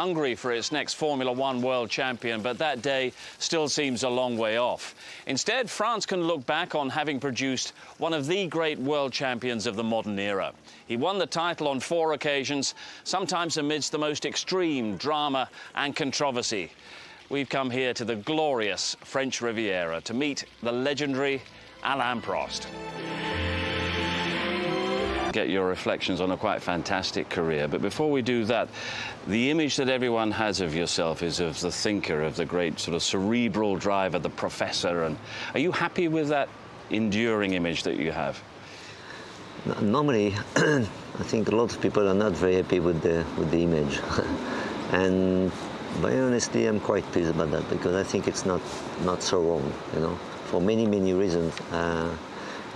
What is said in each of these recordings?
Hungary for its next Formula One world champion, but that day still seems a long way off. Instead, France can look back on having produced one of the great world champions of the modern era. He won the title on 4 occasions, sometimes amidst the most extreme drama and controversy. We've come here to the glorious French Riviera to meet the legendary Alain Prost. Get your reflections on a quite fantastic career, but before we do that, the image that everyone has of yourself is of the thinker, of the great sort of cerebral driver, the professor. And are you happy with that enduring image that you have? Normally, I think a lot of people are not very happy with the image, and very honestly, I'm quite pleased about that, because I think it's not so wrong, you know, for many reasons.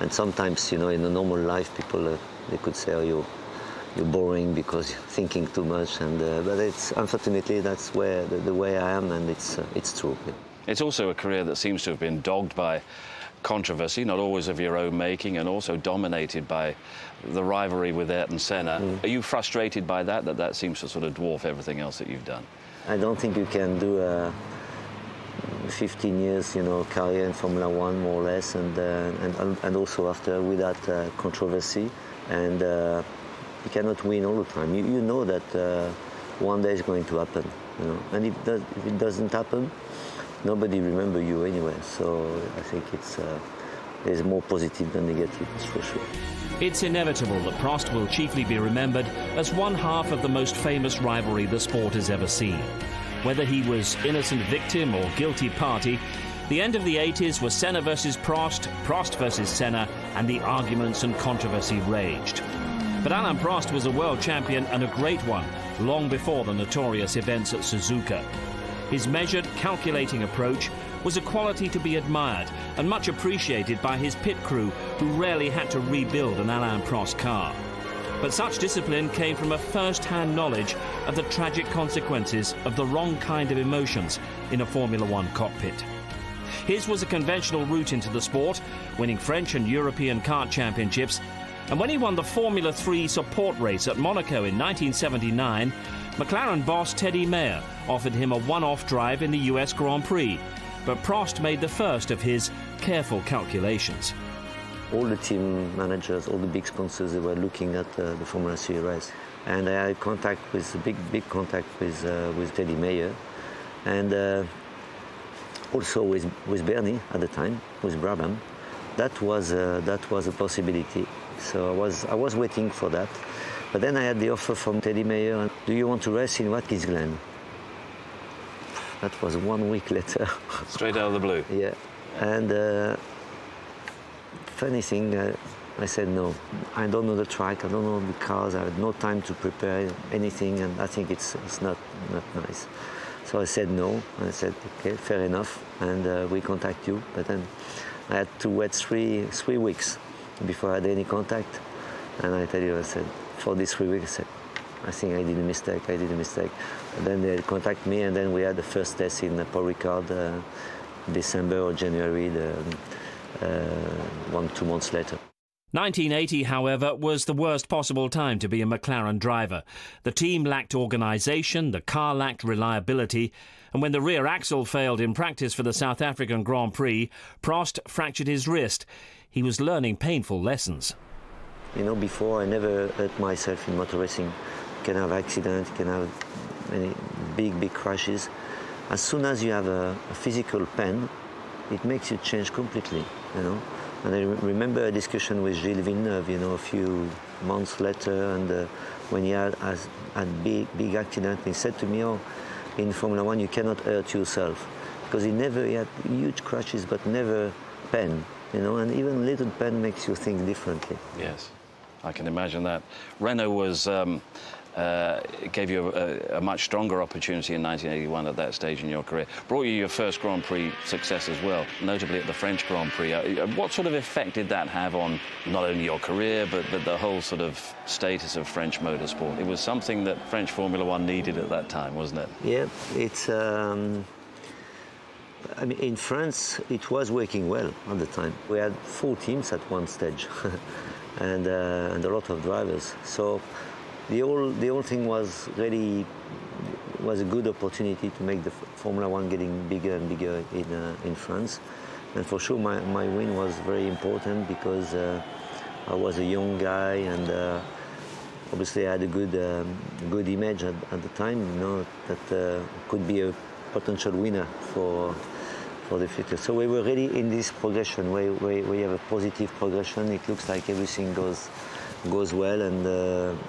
And sometimes, you know, in a normal life, people they could say, "Oh, you're boring because you're thinking too much," and but it's unfortunately that's where the way I am, and it's true. Yeah. It's also a career that seems to have been dogged by controversy, not always of your own making, and also dominated by the rivalry with Ayrton Senna. Are you frustrated by that seems to sort of dwarf everything else that you've done? I don't think you can do 15 years, you know, career in Formula One, more or less, and also after without controversy, and you cannot win all the time. You know that one day is going to happen, you know, and if it doesn't happen, nobody remember you anyway. So I think there's more positive than negative, that's for sure. It's inevitable that Prost will chiefly be remembered as one half of the most famous rivalry the sport has ever seen. Whether he was innocent victim or guilty party, the end of the 80s was Senna versus Prost, Prost versus Senna, and the arguments and controversy raged. But Alain Prost was a world champion, and a great one, long before the notorious events at Suzuka. His measured, calculating approach was a quality to be admired and much appreciated by his pit crew, who rarely had to rebuild an Alain Prost car. But such discipline came from a first-hand knowledge of the tragic consequences of the wrong kind of emotions in a Formula One cockpit. His was a conventional route into the sport, winning French and European kart championships, and when he won the Formula 3 support race at Monaco in 1979, McLaren boss Teddy Mayer offered him a one-off drive in the US Grand Prix, but Prost made the first of his careful calculations. All the team managers, all the big sponsors, they were looking at the Formula 3 race, and I had contact with big contact with Teddy Mayer, and also with Bernie at the time, with Brabham. That was a possibility. So I was waiting for that, but then I had the offer from Teddy Mayer. Do you want to race in Watkins Glen? That was 1 week later. Straight out of the blue. Yeah, and. Funny thing, I said no. I don't know the track, I don't know the cars, I had no time to prepare anything, and I think it's not nice. So I said no, and I said, okay, fair enough, and we contact you. But then I had to wait three weeks before I had any contact. And I tell you, I said, for these 3 weeks, I said, I think I did a mistake. And then they contact me, and then we had the first test in Paul Ricard, December or January, 1-2 months later. 1980, however, was the worst possible time to be a McLaren driver. The team lacked organisation, the car lacked reliability, and when the rear axle failed in practice for the South African Grand Prix, Prost fractured his wrist. He was learning painful lessons. You know, before I never hurt myself in motor racing. You can have accidents, you can have many big crashes. As soon as you have a physical pain, it makes you change completely, you know. And I remember a discussion with Gilles Villeneuve, you know, a few months later, and when he had big accident, he said to me, "Oh, in Formula One you cannot hurt yourself," because he had huge crashes, but never pain, you know. And even little pain makes you think differently. Yes, I can imagine that. Renault was gave you a much stronger opportunity in 1981 at that stage in your career. Brought you your first Grand Prix success as well, notably at the French Grand Prix. What sort of effect did that have on not only your career, but the whole sort of status of French motorsport? It was something that French Formula One needed at that time, wasn't it? Yeah, it's... I mean, in France, it was working well at the time. We had 4 teams at one stage, and a lot of drivers. So the whole thing was really was a good opportunity to make the Formula One getting bigger and bigger in France. And for sure, my win was very important because I was a young guy, and obviously I had a good image at the time, you know, that could be a potential winner for the future. So we were really in this progression where we have a positive progression. It looks like everything goes well, and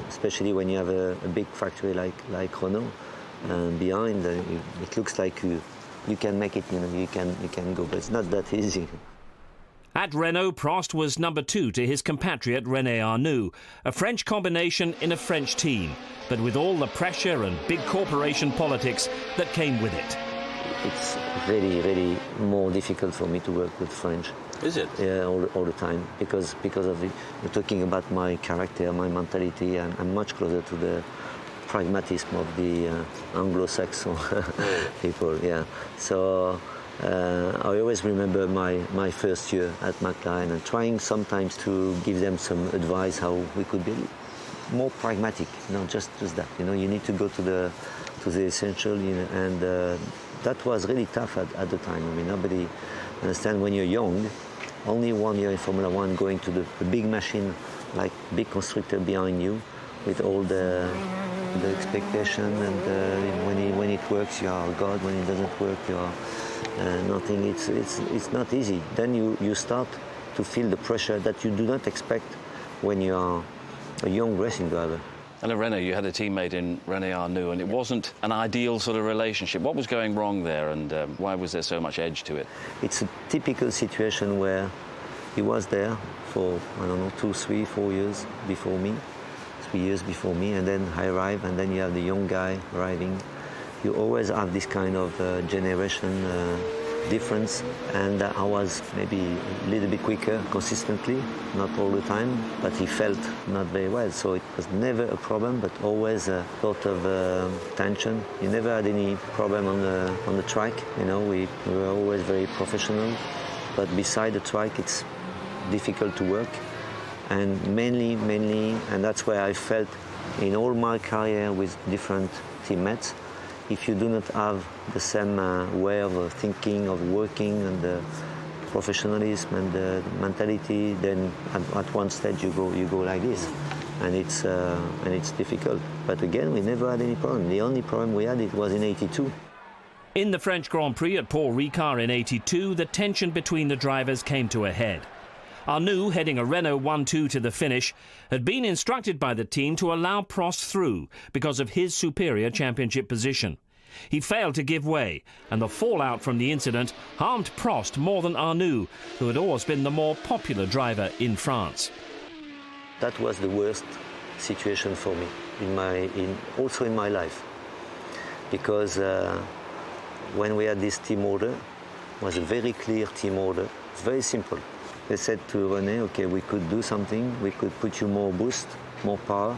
especially when you have a big factory like Renault behind, it looks like you can make it. You know, you can go, but it's not that easy. At Renault, Prost was number 2 to his compatriot René Arnoux, a French combination in a French team, but with all the pressure and big corporation politics that came with it. It's really more difficult for me to work with French. Is it? Yeah, all the time, because of you're talking about my character, my mentality. I'm much closer to the pragmatism of the Anglo-Saxon people. Yeah, so. I always remember my first year at McLaren and trying sometimes to give them some advice how we could be more pragmatic. You know, just that. You know, you need to go to the essential. You know, and that was really tough at the time. I mean, nobody understands when you're young. Only 1 year in Formula One, going to the big machine, like big constructor behind you, with all the expectation, and when it works, you are God. When it doesn't work, you are nothing. It's not easy. Then you start to feel the pressure that you do not expect when you are a young racing driver. Alain Renault, you had a teammate in René Arnoux, and it wasn't an ideal sort of relationship. What was going wrong there, and why was there so much edge to it? It's a typical situation where he was there for, I don't know, 2, 3, 4 years before me, 3 years before me, and then I arrive, and then you have the young guy arriving. You always have this kind of generation difference, and I was maybe a little bit quicker consistently, not all the time, but he felt not very well. So it was never a problem, but always a sort of tension. He never had any problem on the track. You know, we were always very professional, but beside the track, it's difficult to work. And mainly, and that's where I felt in all my career with different teammates, if you do not have the same way of thinking, of working, and the professionalism and the mentality, then at one stage you go like this, and it's difficult. But again, we never had any problem. The only problem we had, it was in '82. In the French Grand Prix at Paul Ricard in '82, the tension between the drivers came to a head. Arnoux, heading a Renault 1-2 to the finish, had been instructed by the team to allow Prost through because of his superior championship position. He failed to give way, and the fallout from the incident harmed Prost more than Arnoux, who had always been the more popular driver in France. That was the worst situation for me, also in my life, because when we had this team order, it was a very clear team order. It's very simple. They said to René, okay, we could do something, we could put you more boost, more power,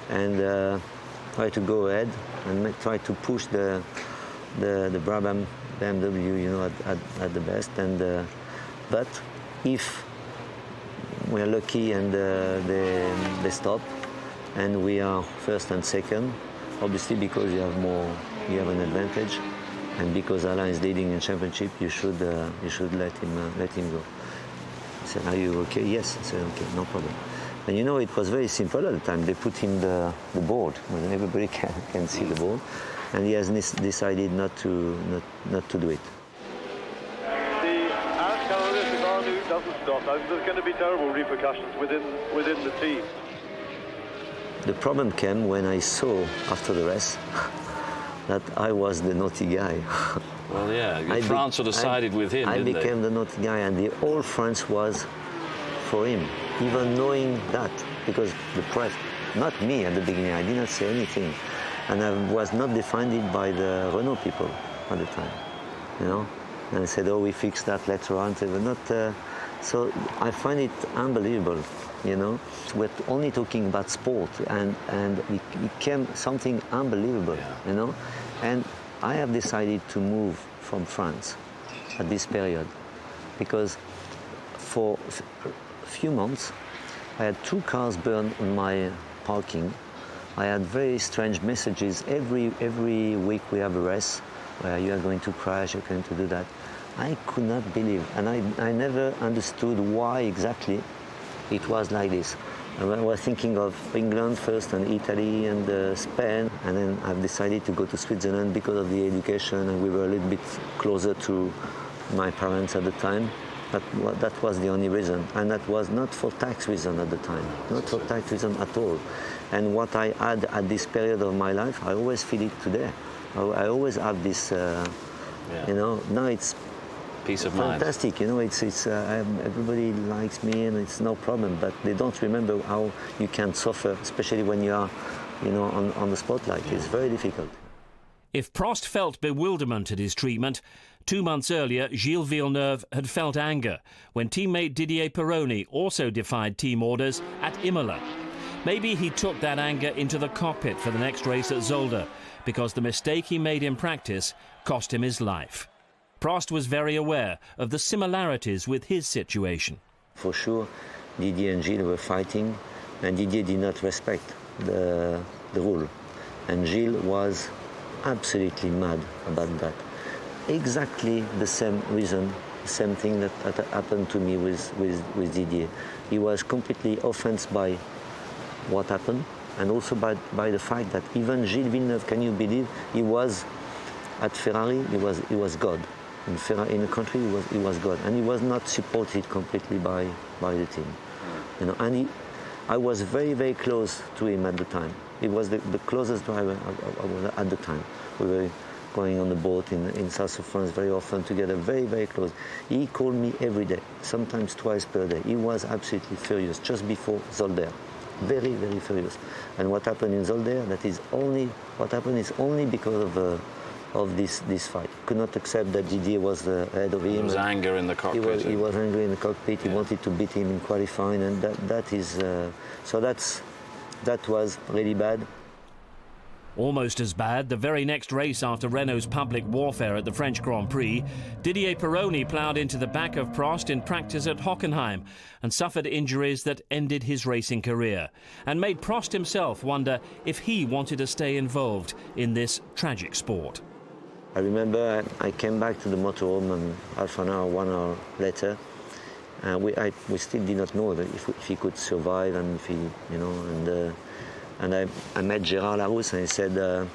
and try to go ahead and try to push the Brabham BMW, you know, at the best. And but if we're lucky and they stop, and we are first and second, obviously because you have an advantage, and because Alain is leading in championship, you should let him go. I said, are you okay? Yes. I said, okay, no problem. And you know, it was very simple at the time. They put him the board, when everybody can see the board, and he has decided not to do it. The outcome if Arnoux doesn't stop, there's going to be terrible repercussions within the team. The problem came when I saw after the race that I was the naughty guy. Well, yeah, France sort of sided with him, didn't they? I became the naughty guy, and the whole France was for him, even knowing that, because the press, not me at the beginning, I didn't say anything, and I was not defended by the Renault people at the time, you know. And I said, oh, we fixed that later on. They were not. So I find it unbelievable, you know. We're only talking about sport, and it became something unbelievable, you know. And I have decided to move from France at this period because for a few months I had 2 cars burned on my parking I had very strange messages. Every week we have a race where you are going to crash, you're going to do that. I could not believe, and I never understood why exactly it was like this. I was thinking of England first, and Italy, and Spain, and then I've decided to go to Switzerland because of the education, and we were a little bit closer to my parents at the time. That was the only reason, and that was not for tax reason at the time, not for tax reason at all. And what I had at this period of my life, I always feel it today. I always have this, you know, now it's peace of mind. Fantastic, you know, everybody likes me and it's no problem, but they don't remember how you can suffer, especially when you are, you know, on the spotlight. It's very difficult. If Prost felt bewilderment at his treatment, 2 months earlier, Gilles Villeneuve had felt anger when teammate Didier Pironi also defied team orders at Imola. Maybe he took that anger into the cockpit for the next race at Zolder, because the mistake he made in practice cost him his life. Prost was very aware of the similarities with his situation. For sure, Didier and Gilles were fighting, and Didier did not respect the rule. And Gilles was absolutely mad about that. Exactly the same reason, the same thing that happened to me with Didier. He was completely offended by what happened, and also by the fact that even Gilles Villeneuve, can you believe, he was at Ferrari, he was God. In the country, he was God, and he was not supported completely by the team. You know, and I was very, very close to him at the time. He was the closest driver at the time. We were going on the boat in south of France very often together, very, very close. He called me every day, sometimes twice per day. He was absolutely furious just before Zolder. Very, very furious. And what happened in Zolder, what happened is only because of this fight. Could not accept that Didier was ahead of him. There was anger in the cockpit. He was angry in the cockpit. He wanted to beat him in qualifying, and that was really bad. Almost as bad, the very next race after Renault's public warfare at the French Grand Prix, Didier Pironi ploughed into the back of Prost in practice at Hockenheim and suffered injuries that ended his racing career and made Prost himself wonder if he wanted to stay involved in this tragic sport. I remember I came back to the motorhome and half an hour, 1 hour later, we still did not know if he could survive, and if he, you know, and I met Gérard Larousse, and he said, you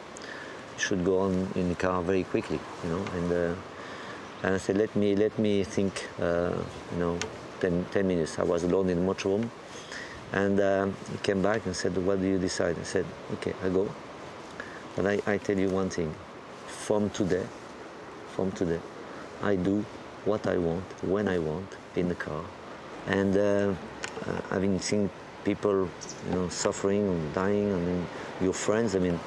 should go on in the car very quickly, you know, and I said, let me think, you know, 10 minutes. I was alone in the motorhome, and he came back and said, what do you decide? I said, okay, I go, but I tell you one thing, from today, I do what I want, when I want, in the car, and having seen people, you know, suffering and dying, I mean, your friends, I mean,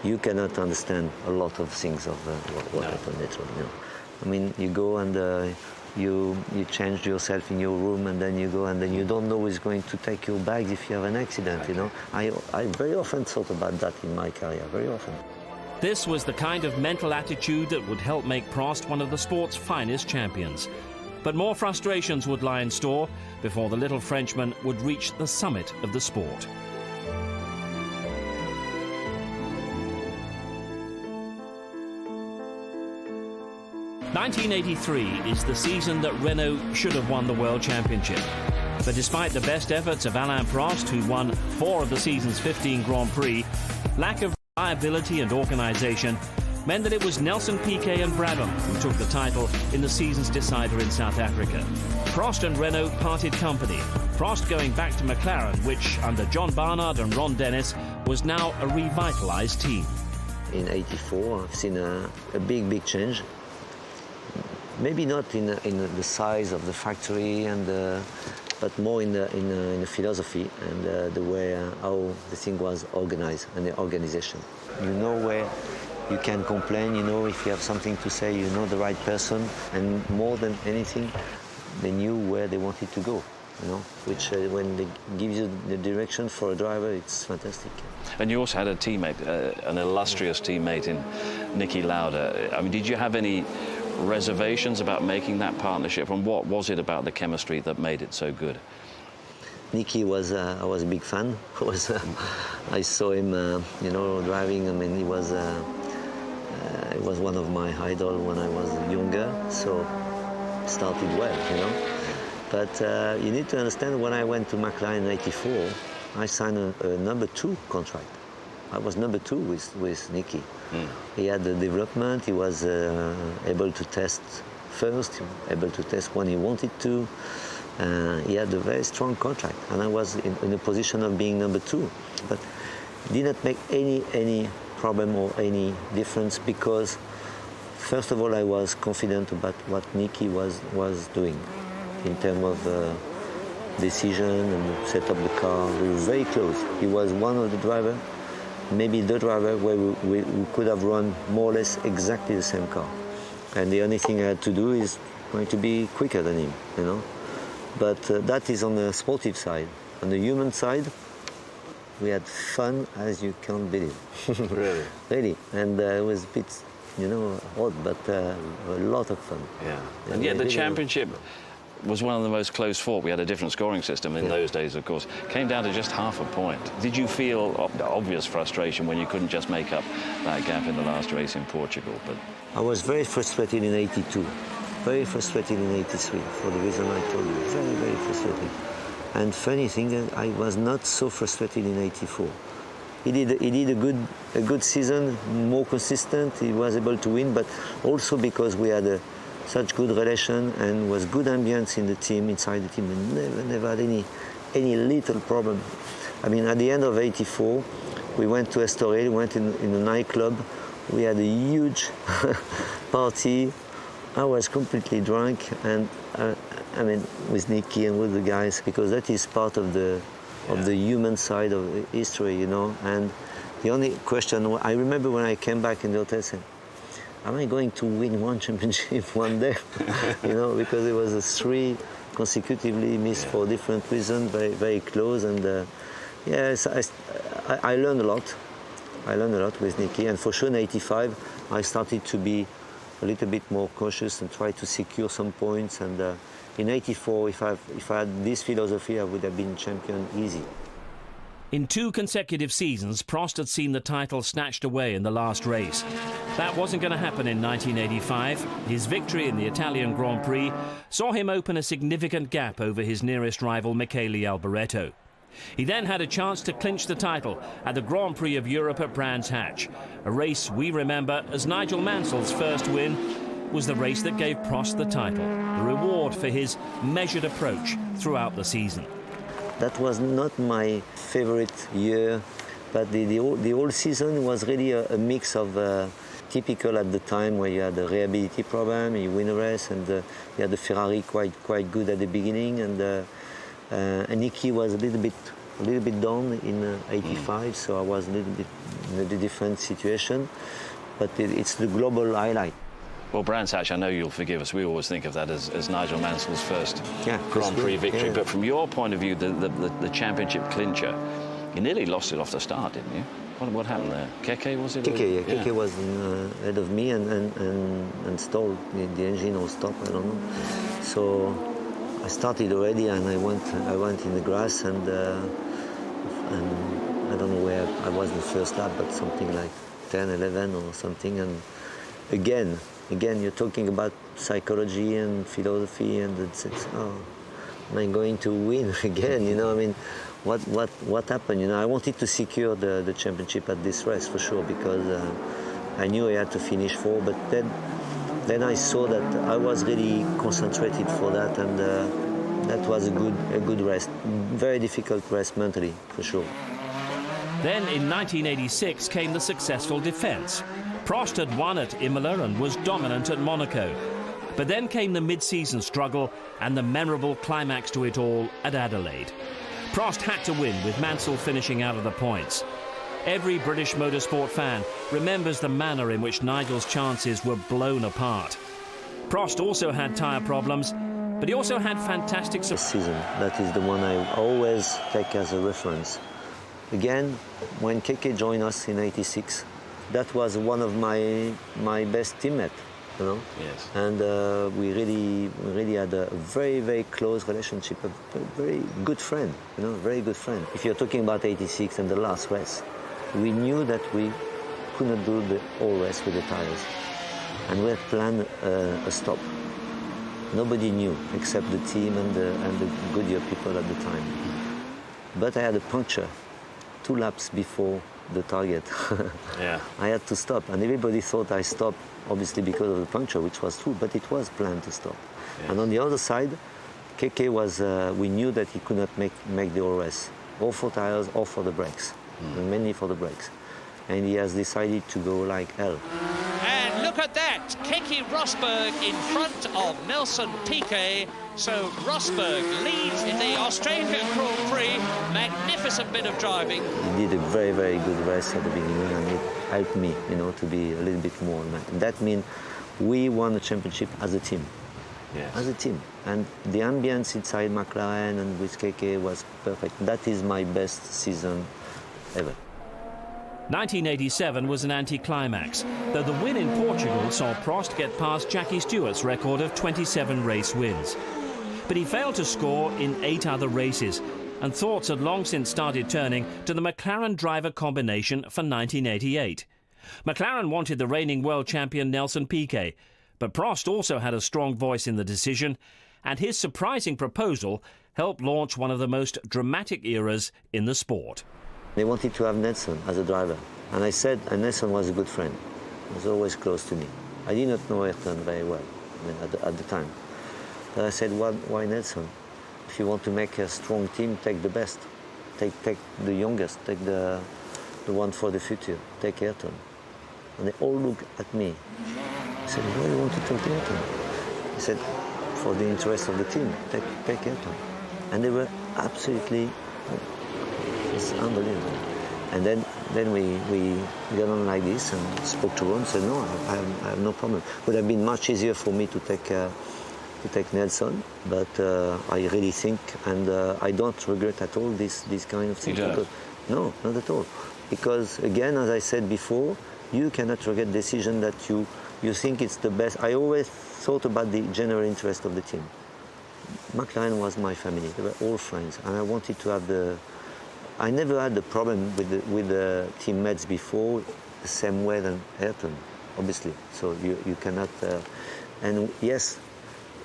you cannot understand a lot of things of what happened later, you know. I mean, you go and you change yourself in your room, and then you go, and then you don't know who's going to take your bags if you have an accident, you know. I very often thought about that in my career, very often. This was the kind of mental attitude that would help make Prost one of the sport's finest champions. But more frustrations would lie in store before the little Frenchman would reach the summit of the sport. (1983) is the season that Renault should have won the World Championship. But despite the best efforts of Alain Prost, who won 4 of the season's 15 Grand Prix, lack of reliability and organisation meant that it was Nelson Piquet and Brabham who took the title in the season's decider in South Africa. Prost and Renault parted company, Prost going back to McLaren, which, under John Barnard and Ron Dennis, was now a revitalised team. In '84, I've seen a big change. Maybe not in the size of the factory, but more in the philosophy and the way how the thing was organized and the organization. You know where you can complain, you know if you have something to say, you know the right person, and more than anything, they knew where they wanted to go, you know, which when they give you the direction for a driver, it's fantastic. And you also had a teammate, an illustrious teammate in Niki Lauda. I mean, did you have any reservations about making that partnership, and what was it about the chemistry that made it so good? Nicky was, I was a big fan. I saw him, you know, driving. I mean, he was one of my idols when I was younger. So it started well, you know. But you need to understand, when I went to McLaren in '84, I signed a number 2 contract. I was number 2 with Nicky. He had the development. He was able to test first, able to test when he wanted to. He had a very strong contract, and I was in a position of being number 2. But it did not make any problem or any difference, because first of all, I was confident about what Nicky was doing in terms of decision and set up the car. We were very close. He was one of the drivers, maybe the driver, where we could have run more or less exactly the same car. And the only thing I had to do is try to be quicker than him, you know. But that is on the sportive side. On the human side, we had fun as you can't believe. Really? Really. And it was a bit, you know, odd, but a lot of fun. Yeah. And yet the championship was one of the most close fought. We had a different scoring system in those days, of course. Came down to just half a point. Did you feel obvious frustration when you couldn't just make up that gap in the last race in Portugal? But I was very frustrated in '82, very frustrated in '83, for the reason I told you. Very, very frustrated. And funny thing, I was not so frustrated in '84. He did a good season, more consistent. He was able to win, but also because we had such good relation and was good ambience in the team, inside the team. We never had any little problem. I mean, at the end of '84, we went to Estoril, went in a nightclub. We had a huge party. I was completely drunk, and I mean, with Nicky and with the guys, because that is part of the human side of history, you know. And the only question, I remember when I came back in the hotel, saying, am I going to win one championship one day? You know, because it was 3 consecutively missed for different reasons, very, very close. And yes, I learned a lot. I learned a lot with Nicky, and for sure in '85, I started to be a little bit more cautious and try to secure some points. And in '84, if I had this philosophy, I would have been champion easy. In 2 consecutive seasons, Prost had seen the title snatched away in the last race. That wasn't going to happen in 1985. His victory in the Italian Grand Prix saw him open a significant gap over his nearest rival, Michele Alboreto. He then had a chance to clinch the title at the Grand Prix of Europe at Brands Hatch, a race we remember as Nigel Mansell's first win was the race that gave Prost the title, the reward for his measured approach throughout the season. That was not my favorite year, but the whole season was really a mix of typical at the time, where you had a reliability problem, you win a race, and you had the Ferrari quite good at the beginning, and Nicky was a little bit down in '85, so I was a little bit in a different situation, but it's the global highlight. well, Brands Hatch, I know you'll forgive us. We always think of that as Nigel Mansell's first Grand Prix victory. Yeah. But from your point of view, the championship clincher, you nearly lost it off the start, didn't you? What happened there? Keke, was it? Keke, yeah. Keke was ahead of me and stalled. The engine or stopped, I don't know. So I started already, and I went in the grass, and I don't know where I was in the first lap, but something like 10, 11 or something. And again, you're talking about psychology and philosophy, and it's oh, am I going to win again? You know, I mean, what happened? You know, I wanted to secure the championship at this race for sure, because I knew I had to finish 4. But then I saw that I was really concentrated for that, and that was a good race. Very difficult race mentally, for sure. Then in 1986 came the successful defence. Prost had won at Imola and was dominant at Monaco. But then came the mid-season struggle and the memorable climax to it all at Adelaide. Prost had to win, with Mansell finishing out of the points. Every British motorsport fan remembers the manner in which Nigel's chances were blown apart. Prost also had tyre problems, but he also had fantastic season. That is the one I always take as a reference. Again, when Keke joined us in '86, that was one of my best teammates. you know. Yes. And we really had a very, very close relationship, a very good friend, you know, very good friend. If you're talking about '86 and the last race, we knew that we couldn't do the whole race with the tires, and we had planned a stop. Nobody knew except the team and the Goodyear people at the time. But I had a puncture 2 laps before the target. Yeah. I had to stop, and everybody thought I stopped, obviously because of the puncture, which was true, but it was planned to stop. Yes. And on the other side, KK was, we knew that he could not make the whole race, or for tires or for the brakes, and mainly for the brakes. And he has decided to go like hell. And look at that, Keke Rosberg in front of Nelson Piquet. So Rosberg leads in the Australian Grand Prix. Magnificent bit of driving. He did a very, very good race at the beginning, and it helped me, you know, to be a little bit more. That means we won the championship as a team. Yes. As a team. And the ambience inside McLaren and with KK was perfect. That is my best season ever. 1987 was an anticlimax, though the win in Portugal saw Prost get past Jackie Stewart's record of 27 race wins. But he failed to score in 8 other races, and thoughts had long since started turning to the McLaren driver combination for 1988. McLaren wanted the reigning world champion Nelson Piquet, but Prost also had a strong voice in the decision, and his surprising proposal helped launch one of the most dramatic eras in the sport. They wanted to have Nelson as a driver, and I said, and Nelson was a good friend. He was always close to me. I did not know Ayrton very well, I mean, at the time. But I said, why Nelson? If you want to make a strong team, take the best. Take the youngest, take the one for the future, take Ayrton. And they all looked at me. I said, why do you want to take Ayrton? He said, for the interest of the team, take Ayrton. And they were absolutely, it's unbelievable. And then we got on like this and spoke to Ron and said, no, I have no problem. It would have been much easier for me to take Nelson, but I really think, and I don't regret at all this kind of thing. You don't? No, not at all. Because again, as I said before, you cannot regret decision that you think it's the best. I always thought about the general interest of the team. McLaren was my family. They were all friends, and I wanted to have the. I never had the problem with the teammates before the same way than Ayrton, obviously. So you cannot. And yes,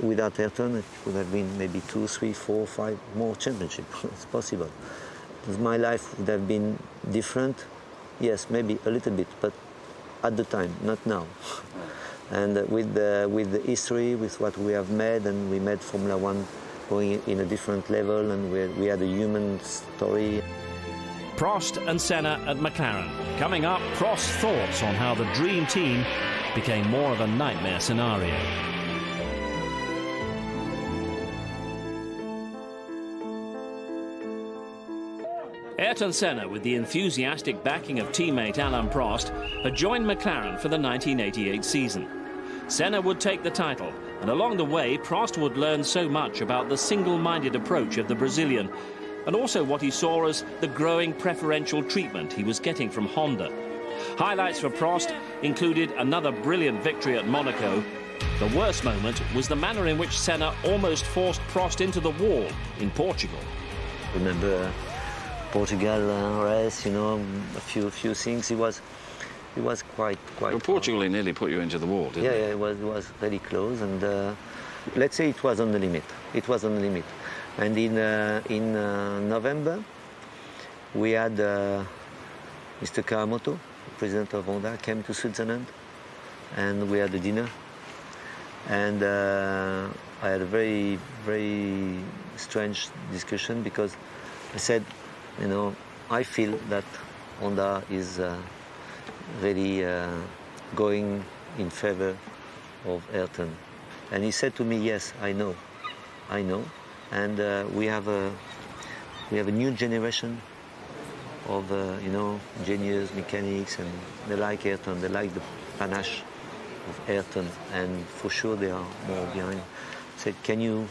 without Ayrton, it would have been maybe 2, 3, 4, 5 more championships. It's possible. My life would have been different. Yes, maybe a little bit, but at the time, not now. And with the history, with what we have made, and we made Formula One going in a different level, and we had a human story. Prost and Senna at McLaren. Coming up, Prost's thoughts on how the dream team became more of a nightmare scenario. Ayrton Senna, with the enthusiastic backing of teammate Alain Prost, had joined McLaren for the 1988 season. Senna would take the title, and along the way, Prost would learn so much about the single-minded approach of the Brazilian, and also what he saw as the growing preferential treatment he was getting from Honda. Highlights for Prost included another brilliant victory at Monaco. The worst moment was the manner in which Senna almost forced Prost into the wall in Portugal. Remember Portugal race, you know, a few things. It was quite. Well, Portugal nearly put you into the wall, didn't it? Yeah, it was very close, and let's say it was on the limit. It was on the limit, and in November we had Mr. Kawamoto, president of Honda, came to Switzerland, and we had a dinner, and I had a very, very strange discussion because I said, you know, I feel that Honda is really going in favor of Ayrton. And he said to me, yes, I know. And we have a new generation of, you know, engineers, mechanics, and they like Ayrton, they like the panache of Ayrton, and for sure they are more behind. I said, can you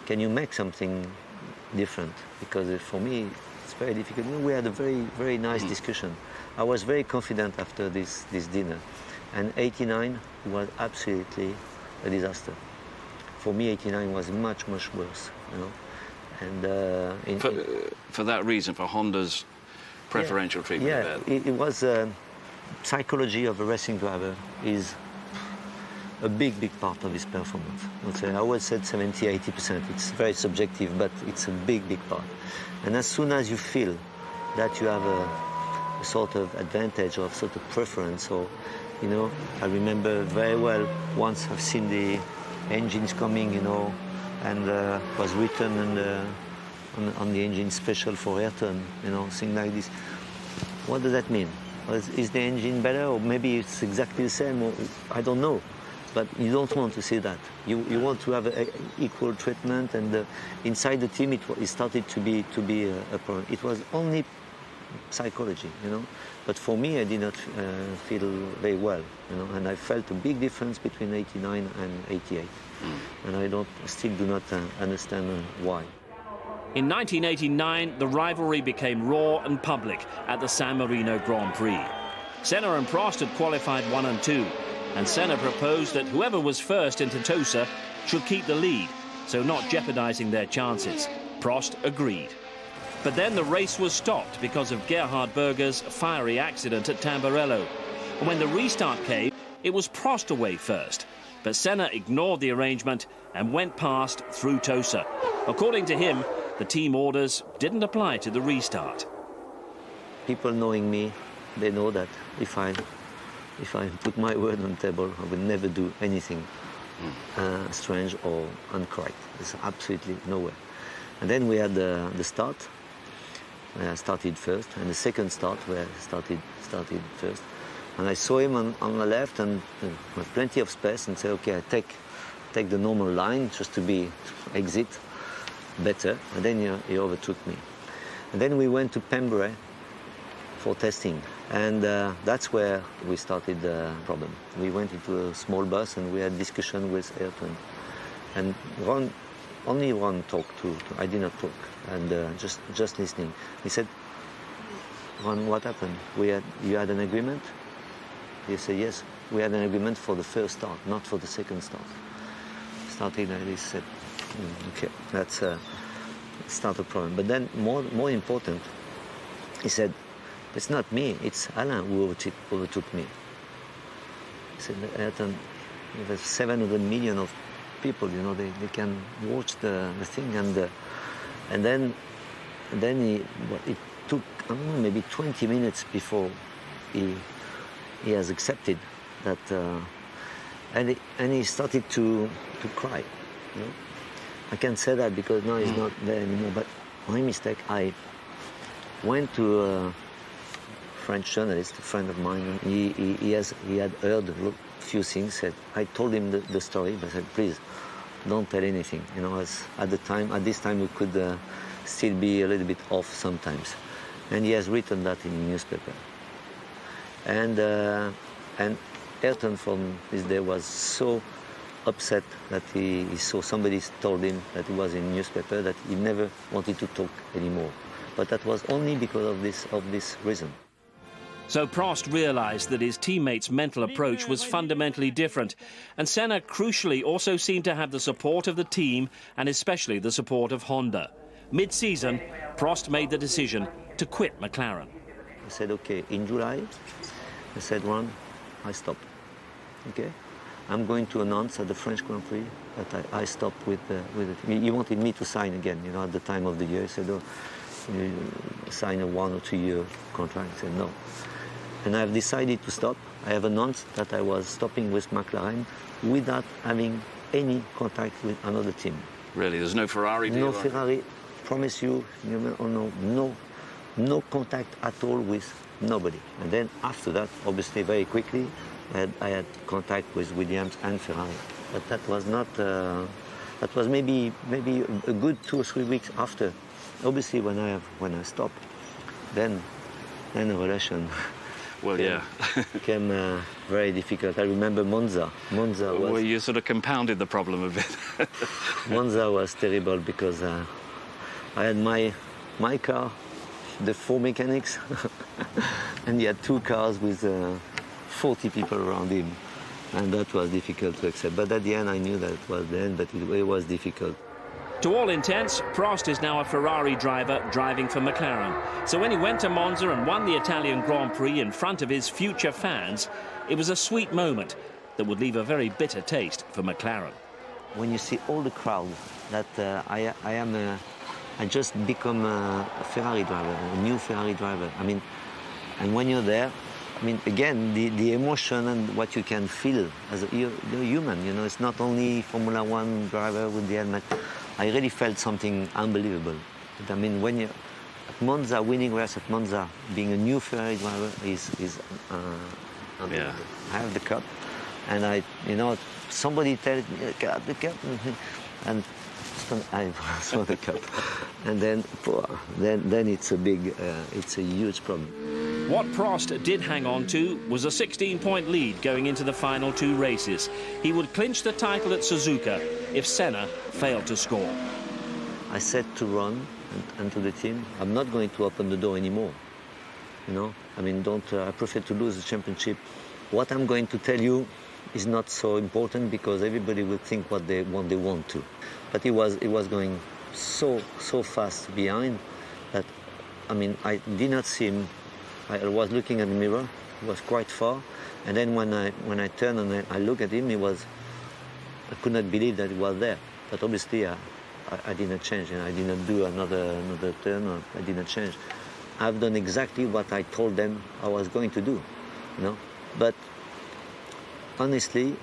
make something different? Because for me, it's very difficult. We had a very, very nice discussion. I was very confident after this dinner. And 89 was absolutely a disaster. For me, 89 was much, much worse, you know. And for that reason, for Honda's preferential treatment of it. It was psychology of a racing driver is a big, big part of his performance. I would say 70–80%. It's very subjective, but it's a big, big part. And as soon as you feel that you have a sort of advantage or sort of preference, or, you know, I remember very well once I've seen the engines coming, you know, and was written on the engine special for Ayrton, you know, things like this. What does that mean? Is the engine better, or maybe it's exactly the same, or I don't know. But you don't want to see that. You want to have equal treatment, and inside the team it started to be a problem. It was only psychology, you know. But for me, I did not feel very well, you know, and I felt a big difference between 89 and 88. And I still do not understand why. In 1989, the rivalry became raw and public at the San Marino Grand Prix. Senna and Prost had qualified 1 and 2, and Senna proposed that whoever was first into Tosa should keep the lead, so not jeopardizing their chances. Prost agreed. But then the race was stopped because of Gerhard Berger's fiery accident at Tamburello. And when the restart came, it was Prost away first. But Senna ignored the arrangement and went past through Tosa. According to him, the team orders didn't apply to the restart. People knowing me, they know that if I put my word on the table, I would never do anything strange or incorrect. There's absolutely nowhere. And then we had the start. I started first, and the second start where I started first. And I saw him on the left, and with plenty of space, and said, okay, I take the normal line just to exit better. And then he overtook me. And then we went to Pembrey for testing, and that's where we started the problem. We went into a small bus, and we had discussion with Ayrton. And only Ron talked to I did not talk, and just listening. He said, Ron, what happened? You had an agreement? He said, yes, we had an agreement for the first start, not for the second start. Starting like this, said, okay, that's not a problem. But then more important, he said, it's not me, it's Alain who overtook me. He said, Ayrton, there's 700 million of people, you know, they can watch the thing, and then it took, I don't know, maybe 20 minutes before he has accepted that, and he started to cry. You know? I can't say that because now he's not there anymore, but my mistake, I went to a French journalist, a friend of mine, and he had heard a few things. Said, I told him the story, but I said, please, don't tell anything. You know, at this time we could still be a little bit off sometimes. And he has written that in the newspaper. And Ayrton from this day was so upset that he saw somebody told him that he was in the newspaper, that he never wanted to talk anymore. But that was only because of this reason. So Prost realized that his teammates' mental approach was fundamentally different, and Senna crucially also seemed to have the support of the team, and especially the support of Honda. Mid-season, Prost made the decision to quit McLaren. I said, okay, in July, I said, Ron, I stop. Okay, I'm going to announce at the French Grand Prix that I stopped with it. He wanted me to sign again, you know, at the time of the year. He said, oh, you sign a 1 or 2 year contract. I said, no. And I've decided to stop. I have announced that I was stopping with McLaren without having any contact with another team. Really? There's no Ferrari deal? No Ferrari, promise you, no contact at all with nobody. And then after that, obviously very quickly, I had contact with Williams and Ferrari. But that was not, that was maybe a good 2 or 3 weeks after. Obviously when I stopped, then the relation became very difficult. I remember Monza. Monza was... Well, you sort of compounded the problem a bit. Monza was terrible because I had my car, the 4 mechanics, and he had 2 cars with 40 people around him. And that was difficult to accept. But at the end, I knew that it was the end, but it was difficult. To all intents, Prost is now a Ferrari driver driving for McLaren. So when he went to Monza and won the Italian Grand Prix in front of his future fans, it was a sweet moment that would leave a very bitter taste for McLaren. When you see all the crowd, that I just become a Ferrari driver, a new Ferrari driver. I mean, and when you're there, I mean, again, the emotion and what you can feel as a human, you know, it's not only Formula One driver with the helmet. I really felt something unbelievable. But, I mean, when you're at Monza, winning race at Monza, being a new Ferrari driver is unbelievable. Yeah. I have the cup, and you know, somebody tells me, the cup, and I saw the cup, and then it's a big, it's a huge problem. What Prost did hang on to was a 16-point lead going into the final two races. He would clinch the title at Suzuka if Senna failed to score. I said to Ron and to the team, I'm not going to open the door anymore. You know, I mean, I prefer to lose the championship. What I'm going to tell you is not so important because everybody will think what they want to. But it was going so fast behind that, I mean, I did not see him. I was looking at the mirror. He was quite far, and then when I turned and I looked at him, I could not believe that he was there. But obviously, I didn't change, and I didn't do another turn. Or I didn't change. I've done exactly what I told them I was going to do, you know. But honestly,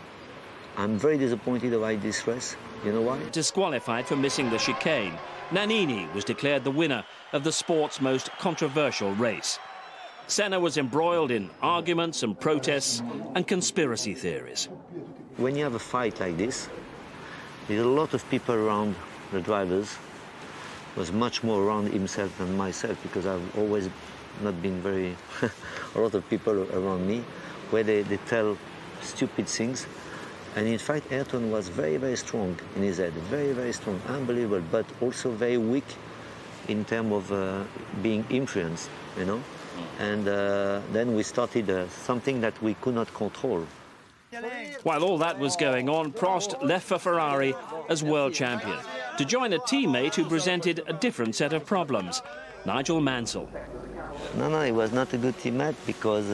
I'm very disappointed about this race. You know why? Disqualified for missing the chicane, Nannini was declared the winner of the sport's most controversial race. Senna was embroiled in arguments and protests and conspiracy theories. When you have a fight like this, there's a lot of people around the drivers. Was much more around himself than myself because I've always not been very... a lot of people around me where they tell stupid things. And in fact, Ayrton was very strong in his head, very strong, unbelievable, but also very weak in terms of being influenced, you know. And then we started something that we could not control. While all that was going on, Prost left for Ferrari as world champion to join a teammate who presented a different set of problems, Nigel Mansell. No, it was not a good teammate because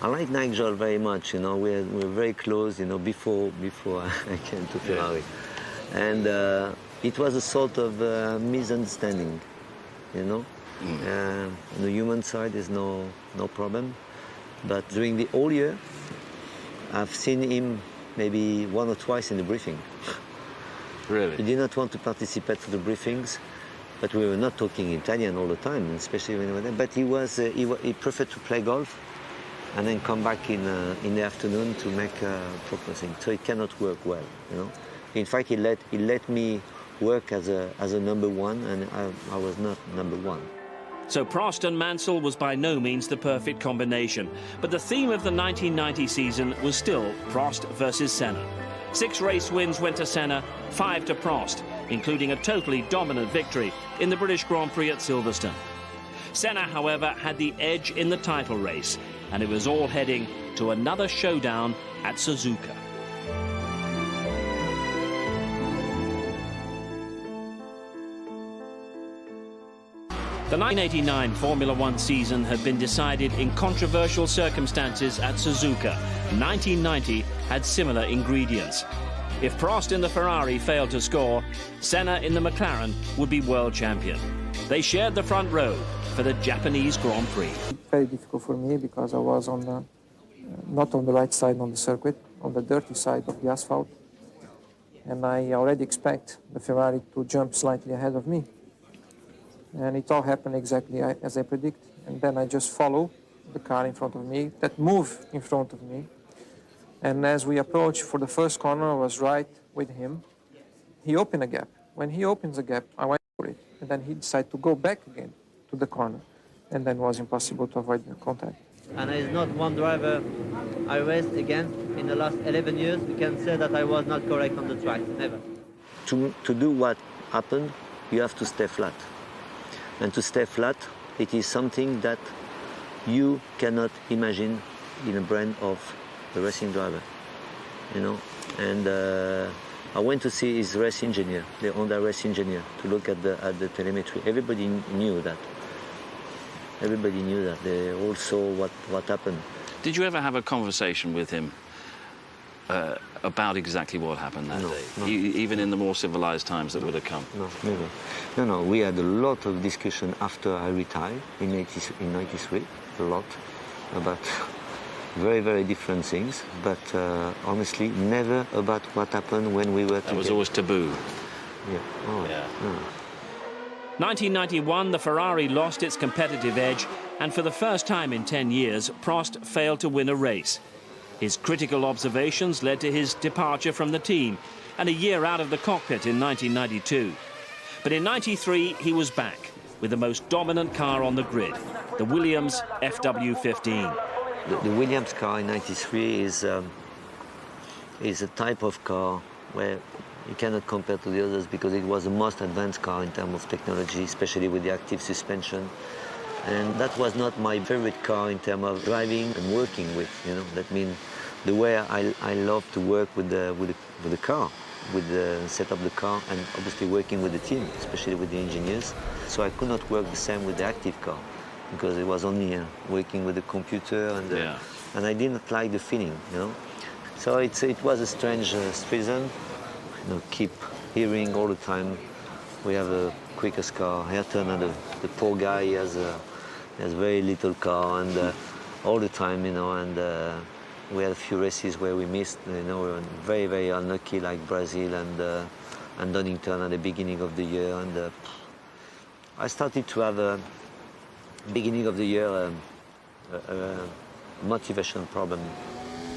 I like Nigel very much. You know, we're very close. You know, before I came to Ferrari, and it was a sort of misunderstanding. You know, on the human side, there's no problem, but during the whole year, I've seen him maybe one or twice in the briefing. Really? He did not want to participate to the briefings. But we were not talking Italian all the time, especially when we were there. But he preferred to play golf and then come back in the afternoon to make proposing. So it cannot work well, you know. In fact, he let me work as a number one, and I was not number one. So Prost and Mansell was by no means the perfect combination. But the theme of the 1990 season was still Prost versus Senna. 6 race wins went to Senna, 5 to Prost, including a totally dominant victory in the British Grand Prix at Silverstone. Senna, however, had the edge in the title race, and it was all heading to another showdown at Suzuka. The 1989 Formula One season had been decided in controversial circumstances at Suzuka. 1990 had similar ingredients. If Prost in the Ferrari failed to score, Senna in the McLaren would be world champion. They shared the front row for the Japanese Grand Prix. Very difficult for me because I was on not on the right side on the circuit, on the dirty side of the asphalt. And I already expect the Ferrari to jump slightly ahead of me. And it all happened exactly as I predict. And then I just follow the car in front of me, that moved in front of me. And as we approached for the first corner, I was right with him. He opened a gap. When he opens a gap, I went for it. And then he decided to go back again to the corner. And then it was impossible to avoid the contact. And there is not one driver I raced against in the last 11 years who can say that I was not correct on the track, never. To do what happened, you have to stay flat. And to stay flat, it is something that you cannot imagine in the brain of the racing driver, you know. And I went to see his race engineer, the Honda race engineer, to look at the telemetry. Everybody knew that. Everybody knew that. They all saw what happened. Did you ever have a conversation with him about exactly what happened that day? No. Even in the more civilized times that would have come? No, never. No, we had a lot of discussion after I retired in 93, a lot, about very, very different things, but honestly, never about what happened when we were together. That was always taboo. Yeah. Oh, yeah. No. 1991, the Ferrari lost its competitive edge, and for the first time in 10 years, Prost failed to win a race. His critical observations led to his departure from the team, and a year out of the cockpit in 1992. But in 93, he was back, with the most dominant car on the grid, the Williams FW15. The Williams car in 93 is a type of car where you cannot compare to the others because it was the most advanced car in terms of technology, especially with the active suspension. And that was not my favorite car in terms of driving and working with, you know. That means the way I love to work with the car, set up the car, and obviously working with the team, especially with the engineers. So I could not work the same with the active car because it was only working with the computer, and I didn't like the feeling, you know. So it was a strange season. You know, keep hearing all the time, we have a quickest car. Ayrton, and the poor guy, he has very little car, and all the time, you know. And we had a few races where we missed, you know. We were very, very unlucky, like Brazil and Donington at the beginning of the year. And I started to have beginning of the year a motivation problem.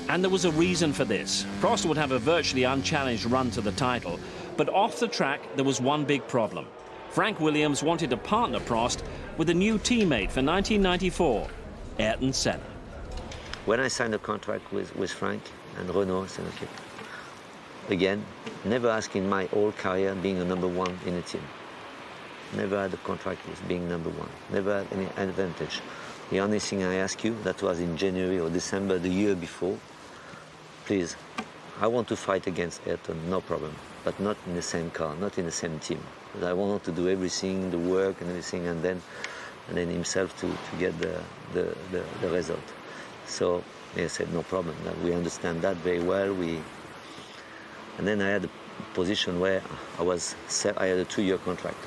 And there was a reason for this. Prost would have a virtually unchallenged run to the title, but off the track there was one big problem. Frank Williams wanted to partner Prost with a new teammate for 1994, Ayrton Senna. When I signed a contract with Frank and Renault, I said, okay, again, never asked in my whole career being a #1 in a team. Never had a contract with being #1, never had any advantage. The only thing I ask you, that was in January or December the year before, please, I want to fight against Ayrton, no problem, but not in the same car, not in the same team. I want to do everything, the work and everything, and then himself to get the result. So he said, no problem, we understand that very well. And then I had a position where I had a 2-year contract.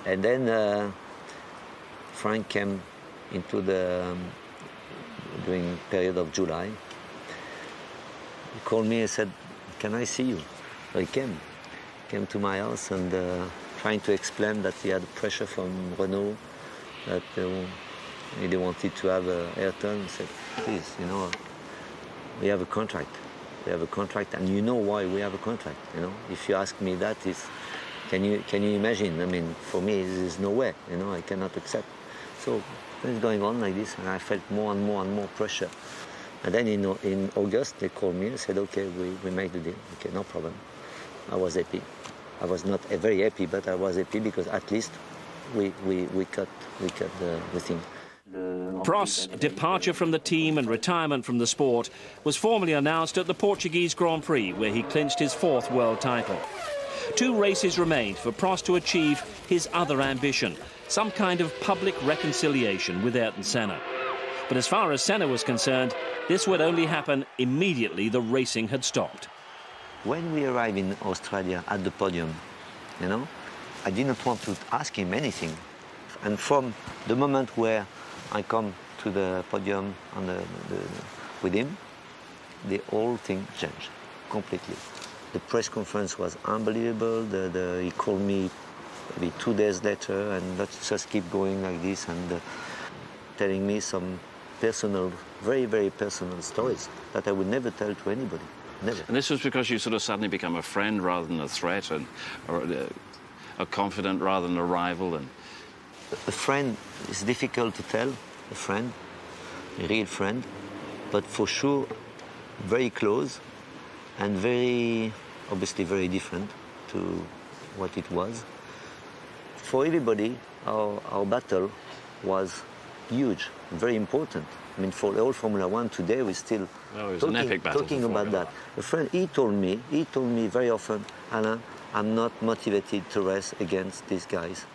And then Frank came into during period of July. He called me and said, can I see you? So he came to my house and trying to explain that he had pressure from Renault, that he wanted to have Ayrton. He said, please, you know, we have a contract. We have a contract, and you know why we have a contract, you know. If you ask me that, can you imagine? I mean, for me, there's no way, you know, I cannot accept. So it's going on like this, and I felt more and more and more pressure. And then in August, they called me and said, okay, we make the deal. Okay, no problem. I was happy. I was not very happy, but I was happy because at least we cut the thing. Prost's departure from the team and retirement from the sport was formally announced at the Portuguese Grand Prix, where he clinched his 4th world title. 2 races remained for Prost to achieve his other ambition, some kind of public reconciliation with Ayrton Senna. But as far as Senna was concerned, this would only happen immediately the racing had stopped. When we arrived in Australia at the podium, you know, I didn't want to ask him anything. And from the moment where I come to the podium with him, the whole thing changed completely. The press conference was unbelievable. He called me maybe 2 days later, and let's just keep going like this, and telling me some personal, very, very personal stories that I would never tell to anybody, never. And this was because you sort of suddenly become a friend rather than a threat, or a confidant rather than a rival. And a friend is difficult to tell, a friend, a real friend, but for sure very close and very, obviously very different to what it was. For everybody, our battle was huge, very important. I mean, for all Formula One today, we're still talking about that. A friend, he told me very often, Alain, I'm not motivated to race against these guys.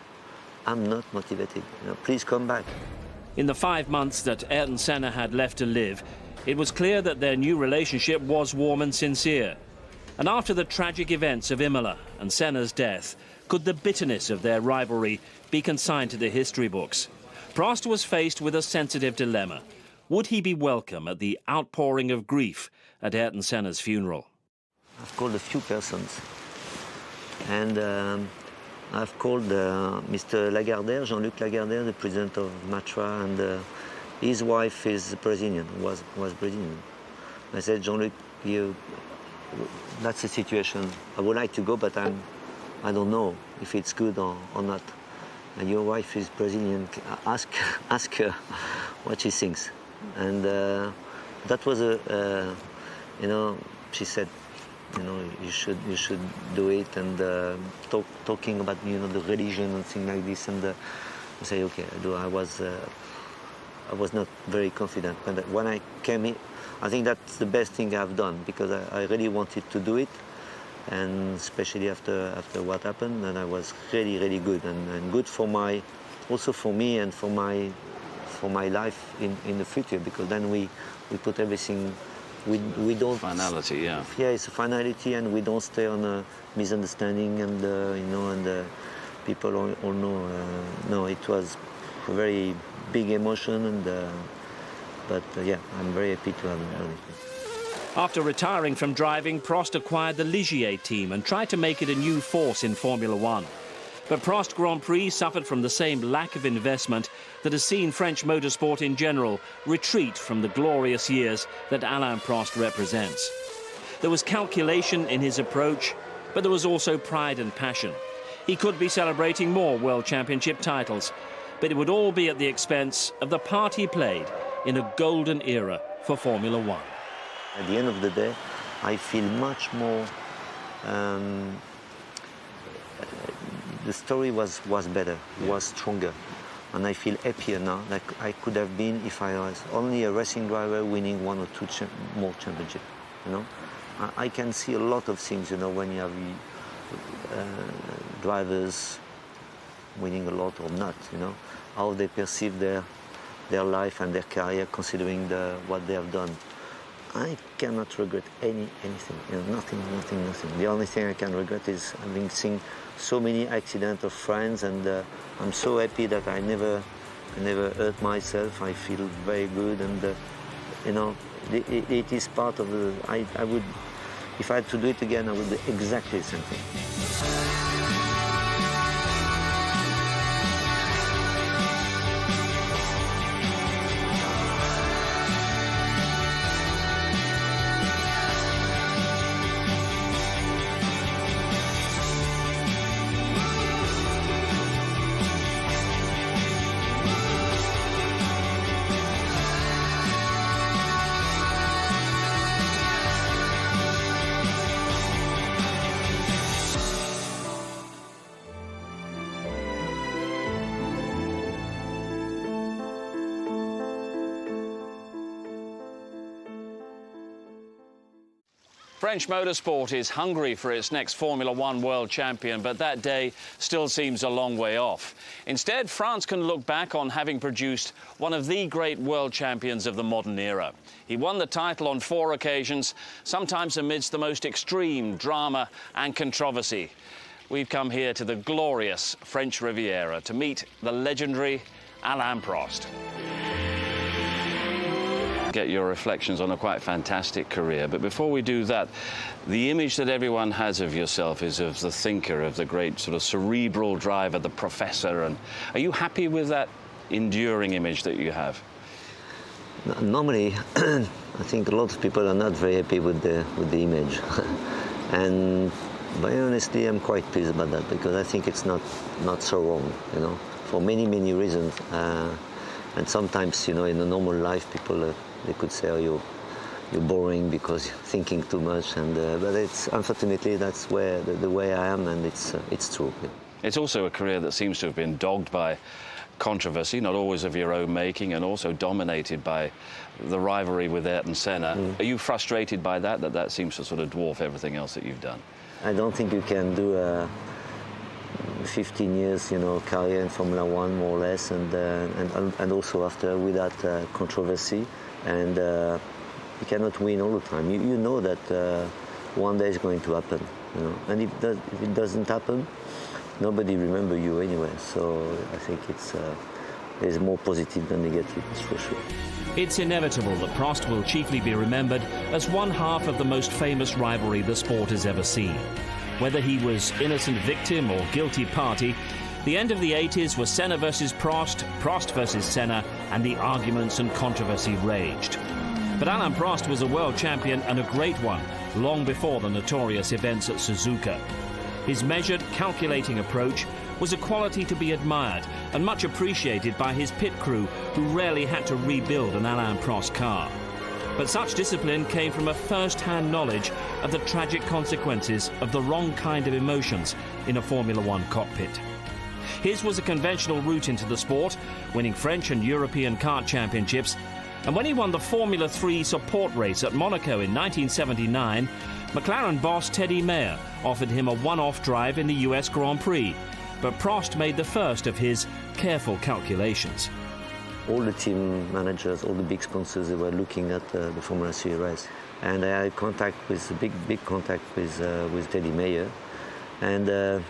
I'm not motivated. You know, please come back. In the 5 months that Ayrton Senna had left to live, it was clear that their new relationship was warm and sincere. And after the tragic events of Imola and Senna's death, could the bitterness of their rivalry be consigned to the history books? Prost was faced with a sensitive dilemma. Would he be welcome at the outpouring of grief at Ayrton Senna's funeral? I've called a few persons. And I've called Mr. Lagardère, Jean-Luc Lagardère, the president of Matra, and his wife is Brazilian, was Brazilian. I said, Jean-Luc, that's the situation. I would like to go, but I don't know if it's good or not. And your wife is Brazilian. Ask her what she thinks. And that was you know, she said, you know, you should do it, and talking about, you know, the religion and things like this. And I say, okay, I do. I was not very confident, but when I came here, I think that's the best thing I've done, because I really wanted to do it, and especially after what happened, and I was really good and good for also for me and for my life in the future, because then we put everything. We don't finality, yeah. Yeah, it's a finality, and we don't stay on a misunderstanding, and you know, and people all know. No, it was a very big emotion, and but yeah, I'm very happy to have done it. After retiring from driving, Prost acquired the Ligier team and tried to make it a new force in Formula One. But Prost Grand Prix suffered from the same lack of investment that has seen French motorsport in general retreat from the glorious years that Alain Prost represents. There was calculation in his approach, but there was also pride and passion. He could be celebrating more World Championship titles, but it would all be at the expense of the part he played in a golden era for Formula One. At the end of the day, I feel much more. The story was better, was stronger, and I feel happier now like I could have been if I was only a racing driver winning 1 or 2 more championships. You know, I can see a lot of things. You know, when you have drivers winning a lot or not. You know, how they perceive their life and their career, considering what they have done. I cannot regret anything. You know, nothing. The only thing I can regret is having seen so many accidents of friends, and I'm so happy that I never hurt myself. I feel very good, and you know, it is part of the. I would, if I had to do it again, I would do exactly the same thing. French motorsport is hungry for its next Formula One world champion, but that day still seems a long way off. Instead, France can look back on having produced one of the great world champions of the modern era. He won the title on 4 occasions, sometimes amidst the most extreme drama and controversy. We've come here to the glorious French Riviera to meet the legendary Alain Prost. Get your reflections on a quite fantastic career, but before we do that, the image that everyone has of yourself is of the thinker, of the great sort of cerebral driver, the professor. And are you happy with that enduring image that you have? Normally, I think a lot of people are not very happy with the image, and but honestly, I'm quite pleased about that, because I think it's not so wrong, you know, for many reasons. And sometimes, you know, in a normal life, people they could say, "Oh, you're boring because you're thinking too much." And but it's unfortunately that's the way I am, and it's true. Yeah. It's also a career that seems to have been dogged by controversy, not always of your own making, and also dominated by the rivalry with Ayrton Senna. Are you frustrated by that, that seems to sort of dwarf everything else that you've done? I don't think you can do a 15 years, career in Formula One, more or less, and also after without controversy, and you cannot win all the time. You know that one day is going to happen, and if it doesn't happen, nobody remember you anyway. So I think there's more positive than negative, that's for sure. It's inevitable that Prost will chiefly be remembered as one half of the most famous rivalry the sport has ever seen. Whether he was innocent victim or guilty party, the end of the 80s was Senna versus Prost, Prost versus Senna, and the arguments and controversy raged. But Alain Prost was a world champion, and a great one, long before the notorious events at Suzuka. His measured, calculating approach was a quality to be admired and much appreciated by his pit crew, who rarely had to rebuild an Alain Prost car. But such discipline came from a first-hand knowledge of the tragic consequences of the wrong kind of emotions in a Formula One cockpit. His was a conventional route into the sport, winning French and European kart championships, and when he won the Formula 3 support race at Monaco in 1979, McLaren boss Teddy Mayer offered him a one-off drive in the US Grand Prix, but Prost made the first of his careful calculations. All the team managers, all the big sponsors, they were looking at the Formula 3 race, and I had contact with big contact with Teddy Mayer, and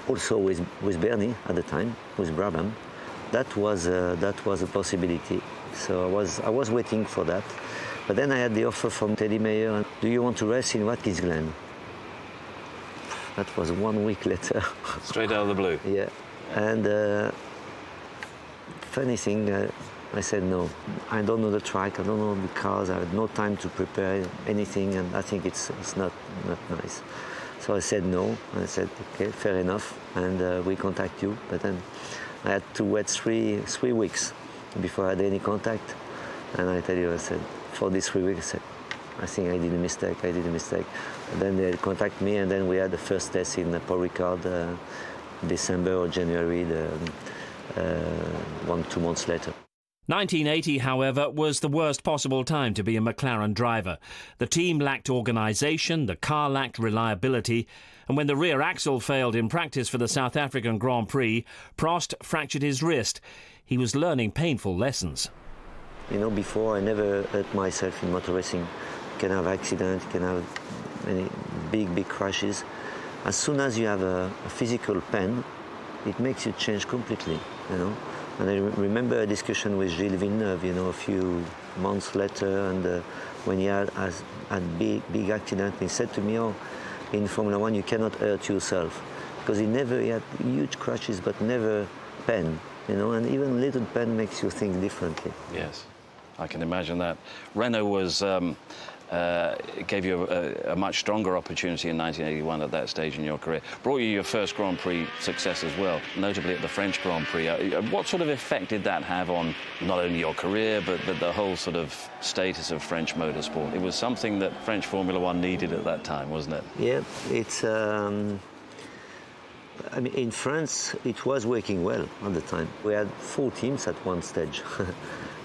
also with Bernie at the time, with Brabham. That was a possibility. So I was waiting for that, but then I had the offer from Teddy Mayer. Do you want to race in Watkins Glen? That was 1 week later. Straight out of the blue. Yeah, and funny thing, I said no. I don't know the track, I don't know the cars, I had no time to prepare anything, and I think it's not nice. So I said no, and I said, okay, fair enough, and we contact you. But then I had to wait three weeks before I had any contact. And I tell you, I said, for these 3 weeks, I said, I think I did a mistake. And then they contact me, and then we had the first test in Paul Ricard, December or January, 2 months later. 1980, however, was the worst possible time to be a McLaren driver. The team lacked organisation, the car lacked reliability, and when the rear axle failed in practice for the South African Grand Prix, Prost fractured his wrist. He was learning painful lessons. Before I never hurt myself in motor racing. You can have accidents, you can have many big crashes. As soon as you have a physical pain, it makes you change completely, And I remember a discussion with Gilles Villeneuve, a few months later, and when he had a big accident, he said to me, in Formula One you cannot hurt yourself, because he had huge crashes, but never pain, and even little pain makes you think differently. Yes, I can imagine that. Renault was gave you a much stronger opportunity in 1981 at that stage in your career. Brought you your first Grand Prix success as well, notably at the French Grand Prix. What sort of effect did that have on not only your career, but the whole sort of status of French motorsport? It was something that French Formula One needed at that time, wasn't it? Yeah, it's... in France, it was working well at the time. We had 4 teams at one stage,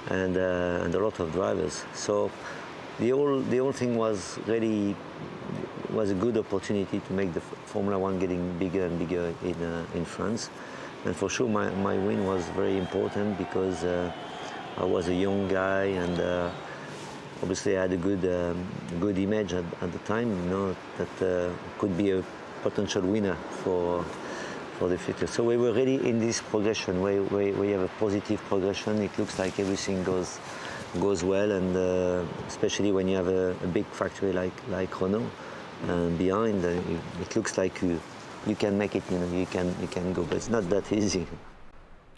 and a lot of drivers. So the whole thing was a good opportunity to make the Formula One getting bigger and bigger in France. And for sure, my win was very important, because I was a young guy, and obviously I had a good image at the time. That could be a potential winner for the future. So we were really in this progression where we have a positive progression. It looks like everything goes well, and especially when you have a big factory like Renault behind, it looks like you can make it. You can go, but it's not that easy.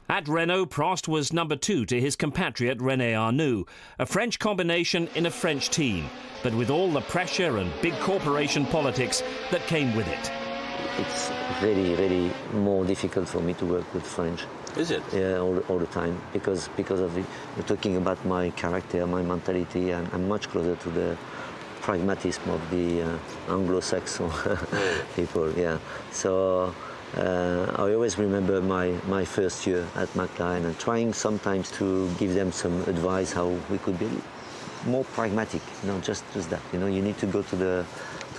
At Renault, Prost was number 2 to his compatriot René Arnoux, a French combination in a French team, but with all the pressure and big corporation politics that came with it. It's really more difficult for me to work with French. Is it? Yeah, all the time, because of you're talking about my character, my mentality. I'm much closer to the pragmatism of the Anglo-Saxon people. Yeah, so I always remember my first year at McLaren and trying sometimes to give them some advice how we could be more pragmatic, just that. You need to go to the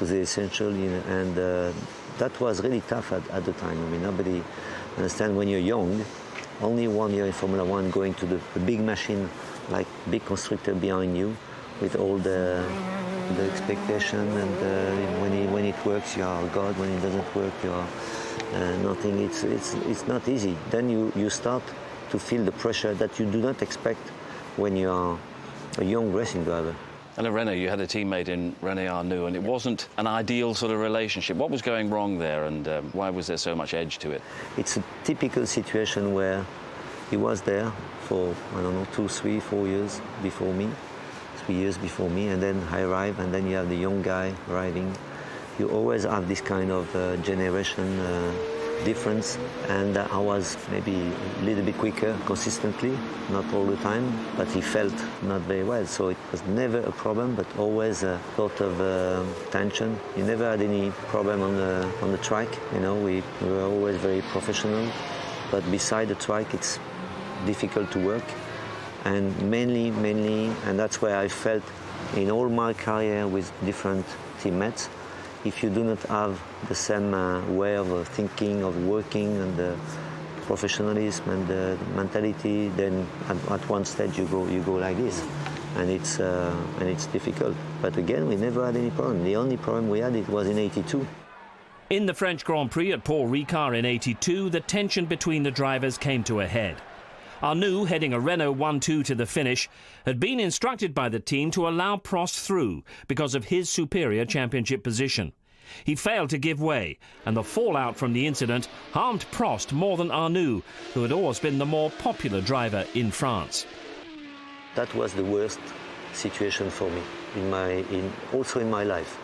essential, and that was really tough at the time. I mean, nobody understands when you're young, only 1 year in Formula One, going to the big machine, like big constructor behind you, with all the expectation, and when it works, you are God. When it doesn't work, you are nothing. It's not easy. Then you start to feel the pressure that you do not expect when you are a young racing driver. And at Renault, you had a teammate in René Arnoux, and it wasn't an ideal sort of relationship. What was going wrong there, and why was there so much edge to it? It's a typical situation where he was there for, I don't know, 2, 3, 4 years before me, 3 years before me, and then I arrive, and then you have the young guy arriving. You always have this kind of generation difference, and I was maybe a little bit quicker consistently, not all the time, but he felt not very well, so it was never a problem, but always a sort of tension. You never had any problem on the track, we were always very professional, but beside the track it's difficult to work, and mainly, and that's where I felt in all my career with different teammates, if you do not have the same way of thinking, of working, and the professionalism and the mentality, then at one stage you go like this, and it's difficult. But again, we never had any problem. The only problem we had, it was in '82. In the French Grand Prix at Paul Ricard in '82, the tension between the drivers came to a head. Arnoux, heading a Renault 1-2 to the finish, had been instructed by the team to allow Prost through because of his superior championship position. He failed to give way, and the fallout from the incident harmed Prost more than Arnoux, who had always been the more popular driver in France. That was the worst situation for me, also in my life.